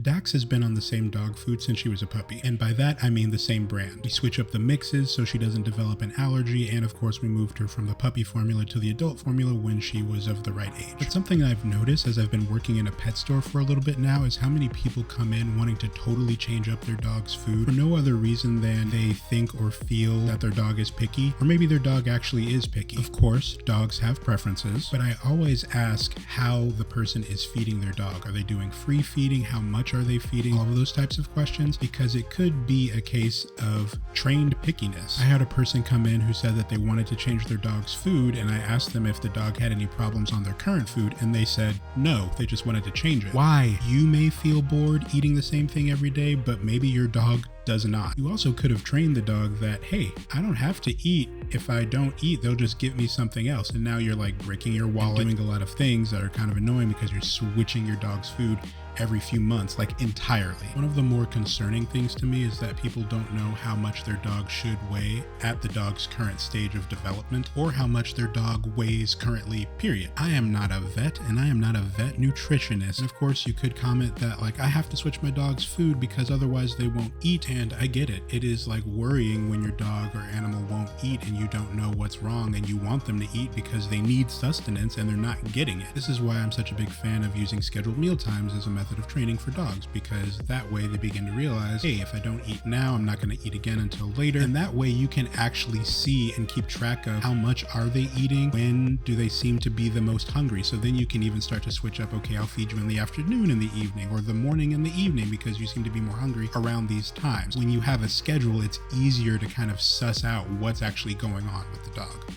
Dax has been on the same dog food since she was a puppy, and by that I mean the same brand. We switch up the mixes so she doesn't develop an allergy, and of course we moved her from the puppy formula to the adult formula when she was of the right age. But something I've noticed as I've been working in a pet store for a little bit now is how many people come in wanting to totally change up their dog's food for no other reason than they think or feel that their dog is picky, or maybe their dog actually is picky. Of course, dogs have preferences, but I always ask how the person is feeding their dog. Are they doing free feeding? How much are they feeding? All of those types of questions, because it could be a case of trained pickiness. I had a person come in who said that they wanted to change their dog's food, and I asked them if the dog had any problems on their current food, and they said no, they just wanted to change it. Why? You may feel bored eating the same thing every day, but maybe your dog does not. You also could have trained the dog that, hey, I don't have to eat. If I don't eat, they'll just give me something else. And now you're like breaking your wallet, doing a lot of things that are kind of annoying because you're switching your dog's food every few months, like entirely. One of the more concerning things to me is that people don't know how much their dog should weigh at the dog's current stage of development, or how much their dog weighs currently, period. I am not a vet, and I am not a vet nutritionist. And of course, you could comment that like, I have to switch my dog's food because otherwise they won't eat. And I get it. It is like worrying when your dog or animal won't eat and you don't know what's wrong, and you want them to eat because they need sustenance and they're not getting it. This is why I'm such a big fan of using scheduled meal times as a method of training for dogs, because that way they begin to realize, hey, if I don't eat now, I'm not going to eat again until later. And that way you can actually see and keep track of how much are they eating, when do they seem to be the most hungry. So then you can even start to switch up, okay, I'll feed you in the afternoon and the evening, or the morning and the evening, because you seem to be more hungry around these times. When you have a schedule, it's easier to kind of suss out what's actually going on with the dog.